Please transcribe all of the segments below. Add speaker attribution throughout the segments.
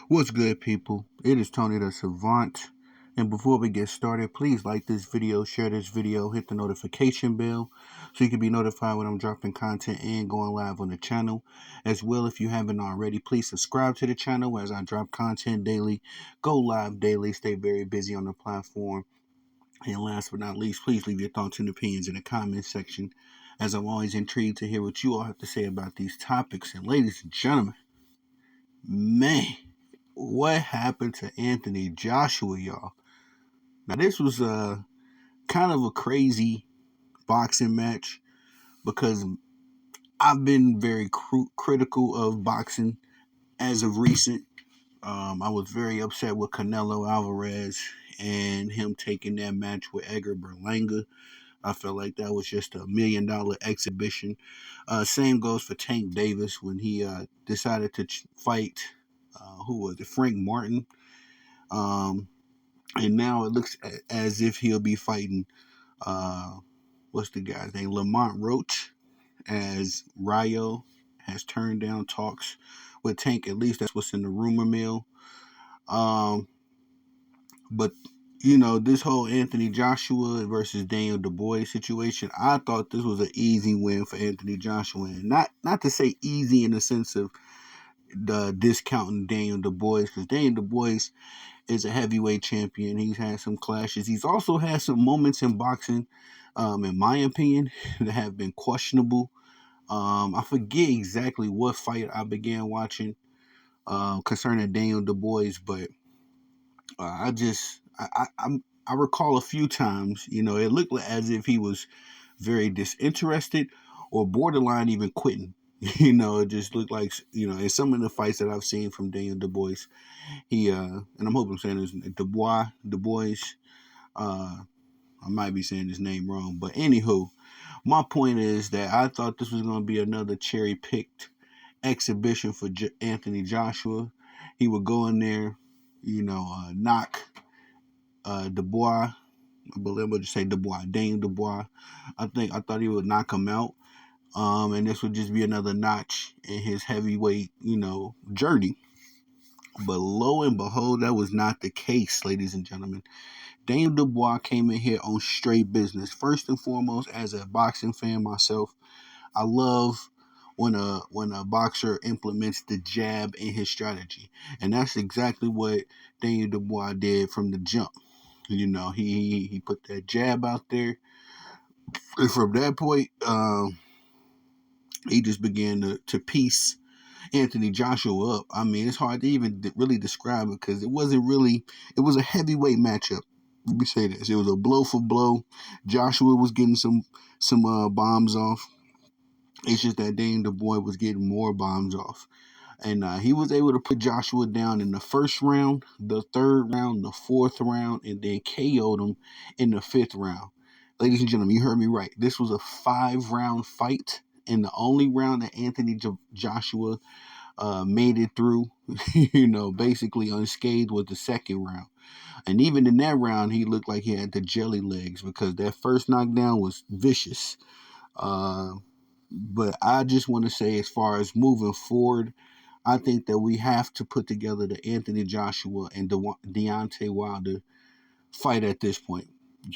Speaker 1: What's good, people? It is Tony the Savant. And before we get started, please like this video, share this video, hit the notification bell so you can be notified when I'm dropping content and going live on the channel. As well, if you haven't already, please subscribe to the channel as I drop content daily, go live daily, stay very busy on the platform. And last but not least, please leave your thoughts and opinions in the comment section, as I'm always intrigued to hear what you all have to say about these topics. And ladies and gentlemen, man, what happened to Anthony Joshua, y'all? Now, this was kind of a crazy boxing match because I've been very critical of boxing as of recent. I was very upset with Canelo Alvarez and him taking that match with Edgar Berlanga. I felt like that was just $1 million exhibition. Same goes for Tank Davis when he decided to fight, who was it, Frank Martin. Um, and now it looks as if he'll be fighting uh what's the guy's name, Lamont Roach, as Rayo has turned down talks with Tank. At least that's what's in the rumor mill. Um but this whole Anthony Joshua versus Daniel Dubois situation, I thought this was an easy win for Anthony Joshua, and not to say easy in the sense of the discounting Daniel Dubois, because Daniel Dubois is a heavyweight champion. He's had some clashes. He's also had some moments in boxing, in my opinion, that have been questionable. I forget exactly what fight I began watching concerning Daniel Dubois, but I recall a few times, it looked like as if he was very disinterested or borderline even quitting. It just looked like, in some of the fights that I've seen from Daniel Dubois, he and I'm hoping I'm saying this Dubois. Uh, I might be saying his name wrong, but anywho, my point is that I thought this was going to be another cherry picked exhibition for Anthony Joshua. He would go in there, knock Dubois. I believe I'll just say Dubois, Daniel Dubois. I thought he would knock him out. And this would just be another notch in his heavyweight, journey. But lo and behold, that was not the case, ladies and gentlemen. Daniel Dubois came in here on straight business. First and foremost, as a boxing fan myself, I love when a boxer implements the jab in his strategy, and that's exactly what Daniel Dubois did from the jump. He put that jab out there, and from that point, he just began to piece Anthony Joshua up. I mean, it's hard to even really describe it because it wasn't really. It was a heavyweight matchup. Let me say this: it was a blow for blow. Joshua was getting some bombs off. It's just that Daniel Dubois was getting more bombs off, and he was able to put Joshua down in the first round, the third round, the fourth round, and then KO'd him in the fifth round. Ladies and gentlemen, you heard me right. This was a 5-round fight, and the only round that Anthony Joshua made it through, basically unscathed, was the second round. And even in that round, he looked like he had the jelly legs because that first knockdown was vicious. Uh, but I just want to say, as far as moving forward, I think that we have to put together the Anthony Joshua and Deontay Wilder fight at this point.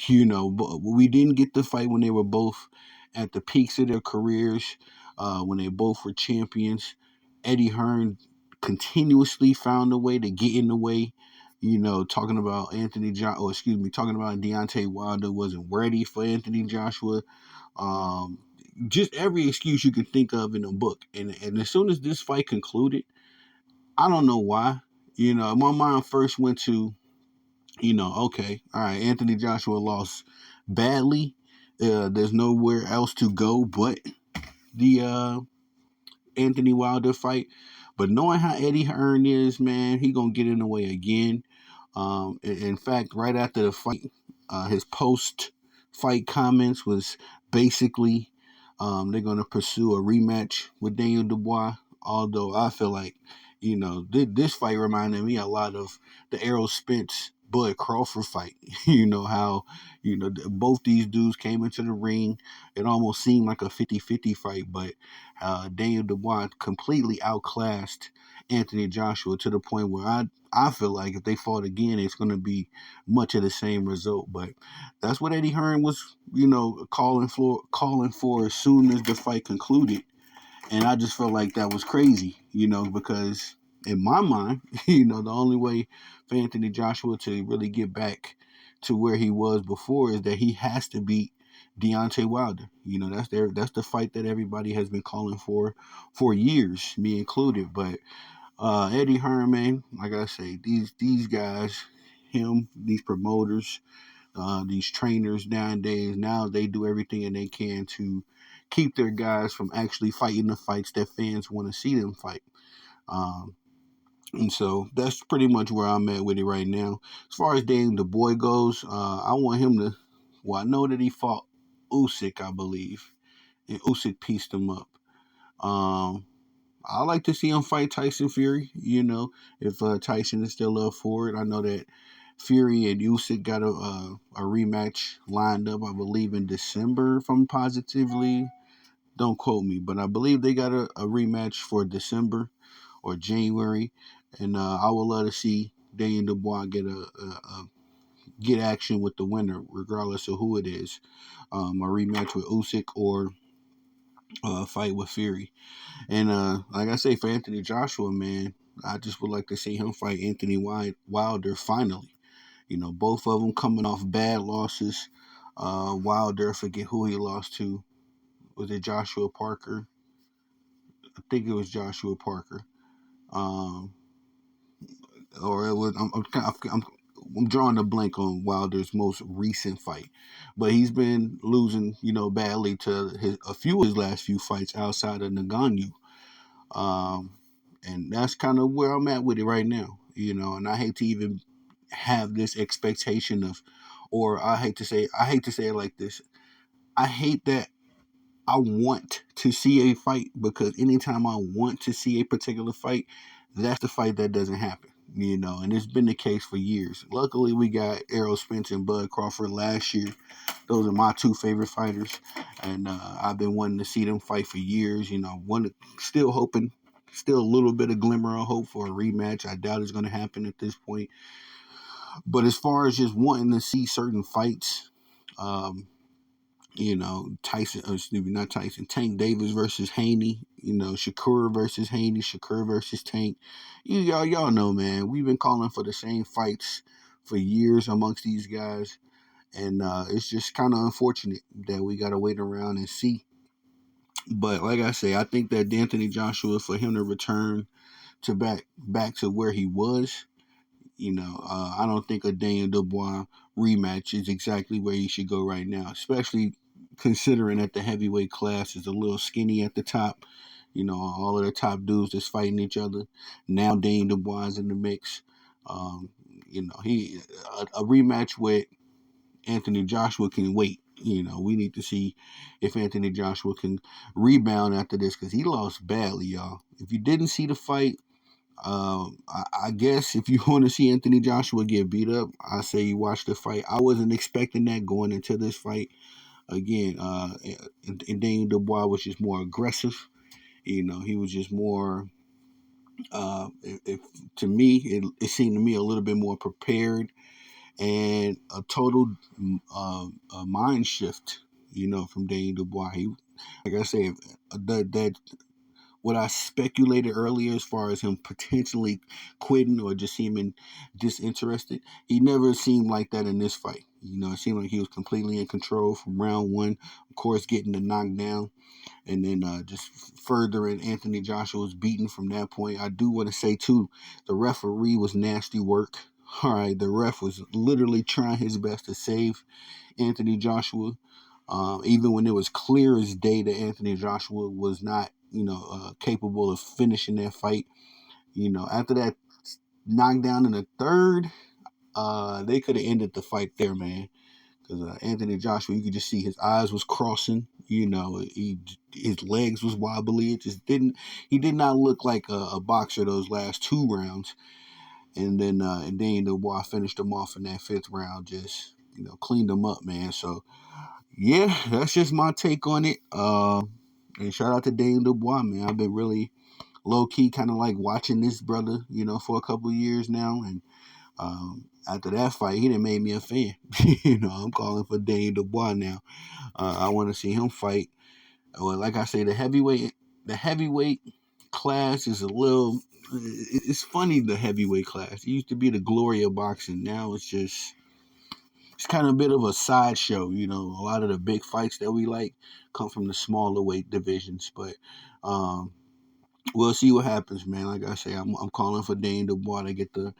Speaker 1: But we didn't get the fight when they were both at the peaks of their careers, when they both were champions. Eddie Hearn continuously found a way to get in the way. Talking about talking about Deontay Wilder wasn't ready for Anthony Joshua. Um, just every excuse you could think of in a book. And as soon as this fight concluded, I don't know why. My mind first went to, okay, all right, Anthony Joshua lost badly. There's nowhere else to go but the Anthony Wilder fight. But knowing how Eddie Hearn is, man, he gonna get in the way again. In fact, right after the fight, his post-fight comments was basically they're gonna pursue a rematch with Daniel Dubois. Although I feel like, this fight reminded me a lot of the Errol Spence Bud Crawford fight. How both these dudes came into the ring. It almost seemed like a 50-50 fight, but Daniel Dubois completely outclassed Anthony Joshua to the point where I feel like if they fought again, it's going to be much of the same result. But that's what Eddie Hearn was, calling for as soon as the fight concluded. And I just felt like that was crazy, because in my mind, the only way for Anthony Joshua to really get back to where he was before is that he has to beat Deontay Wilder. That's the fight that everybody has been calling for years, me included. But Eddie Herman, like I say, these guys, these promoters, these trainers nowadays, now they do everything and they can to keep their guys from actually fighting the fights that fans want to see them fight. Um, and so that's pretty much where I'm at with it right now. As far as Daniel Dubois goes, I want him to. Well, I know that he fought Usyk, I believe, and Usyk pieced him up. Um, I like to see him fight Tyson Fury. If Tyson is still up for it. I know that Fury and Usyk got a rematch lined up. I believe in December. If I'm positively, don't quote me, but I believe they got a rematch for December or January, and I would love to see Daniel Dubois get action with the winner, regardless of who it is. A rematch with Usyk or a fight with Fury. And like I say, for Anthony Joshua, man, I just would like to see him fight Anthony Wilder finally. Both of them coming off bad losses. Wilder, I forget who he lost to. Was it Joshua Parker? I think it was Joshua Parker. Um, or it was. I'm drawing a blank on Wilder's most recent fight, but he's been losing, badly to a few of his last few fights outside of Ngannou. Um, and that's kind of where I'm at with it right now, and I hate to even have this expectation of, or I hate to say it like this. I hate that I want to see a fight because anytime I want to see a particular fight, that's the fight that doesn't happen. And it's been the case for years. Luckily, we got Errol Spence and Bud Crawford last year. Those are my two favorite fighters, and I've been wanting to see them fight for years. Still hoping, still a little bit of glimmer of hope for a rematch. I doubt it's going to happen at this point. But as far as just wanting to see certain fights, um, Tyson, excuse me, not Tyson, Tank Davis versus Haney, Shakur versus Haney, Shakur versus Tank. Y'all know, man, we've been calling for the same fights for years amongst these guys. And it's just kind of unfortunate that we got to wait around and see. But like I say, I think that Anthony Joshua, for him to return to back to where he was, I don't think a Daniel Dubois rematch is exactly where he should go right now, especially considering that the heavyweight class is a little skinny at the top. All of the top dudes that's fighting each other. Now Daniel Dubois is in the mix. Um, he a rematch with Anthony Joshua can wait. We need to see if Anthony Joshua can rebound after this because he lost badly, y'all. If you didn't see the fight, I guess if you want to see Anthony Joshua get beat up, I say you watch the fight. I wasn't expecting that going into this fight. Again, and Daniel Dubois was just more aggressive. He was just more. If to me, it seemed to me a little bit more prepared and a total mind shift. From Daniel Dubois. He, like I said, that what I speculated earlier as far as him potentially quitting or just seeming disinterested, he never seemed like that in this fight. It seemed like he was completely in control from round one, of course, getting the knockdown, and then just furthering Anthony Joshua's beating from that point. I do want to say, too, the referee was nasty work. All right, the ref was literally trying his best to save Anthony Joshua, even when it was clear as day that Anthony Joshua was not, capable of finishing that fight. After that knockdown in the third, they could have ended the fight there, man. Because Anthony Joshua, you could just see his eyes was crossing. His legs was wobbly. It just didn't. He did not look like a boxer those last two rounds. And then Dubois finished him off in that fifth round. Just cleaned him up, man. So yeah, that's just my take on it. And shout out to Daniel Dubois, man. I've been really low key kind of like watching this brother, for a couple of years now. And after that fight, he done made me a fan. I'm calling for Daniel Dubois now. I want to see him fight. Well, like I say, the heavyweight class is a little. It's funny, the heavyweight class. It used to be the glory of boxing. Now it's kind of a bit of a sideshow. A lot of the big fights that we like come from the smaller weight divisions. But we'll see what happens, man. Like I say, I'm calling for Dane Dubois to get the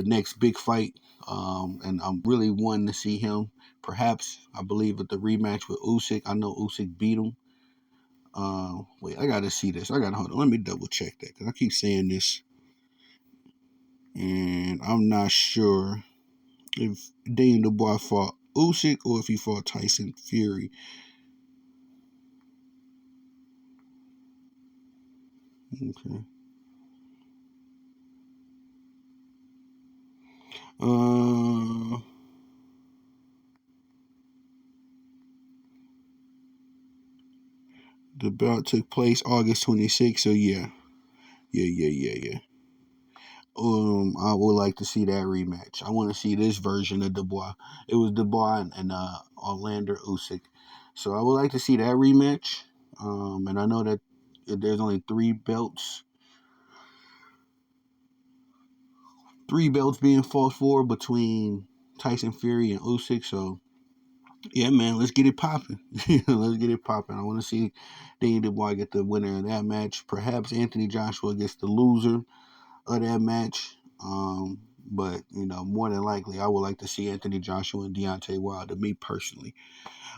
Speaker 1: next big fight. And I'm really wanting to see him. Perhaps I believe at the rematch with Usyk. I know Usyk beat him. Wait, I gotta see this. Hold on. Let me double check that because I keep saying this, and I'm not sure if Daniel Dubois fought Usyk or if he fought Tyson Fury. Okay. Uh, the bout took place August 26th. So yeah. I would like to see that rematch. I want to see this version of Dubois. It was Dubois and Orlando Usyk. So I would like to see that rematch. And I know that there's only three belts being fought for between Tyson Fury and Usyk. So yeah, man, let's get it popping. Let's get it popping. I want to see Daniel Dubois get the winner of that match. Perhaps Anthony Joshua gets the loser of that match. But more than likely, I would like to see Anthony Joshua and Deontay Wilder. Me personally.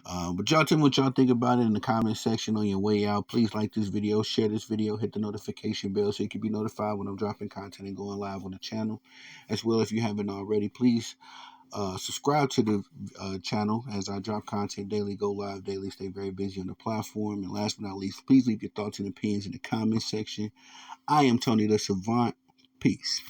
Speaker 1: But y'all tell me what y'all think about it in the comment section on your way out. Please like this video, share this video, hit the notification bell so you can be notified when I'm dropping content and going live on the channel. As well, if you haven't already, please subscribe to the channel as I drop content daily, go live daily, stay very busy on the platform. And last but not least, please leave your thoughts and opinions in the comment section. I am Tony the Savant. Peace.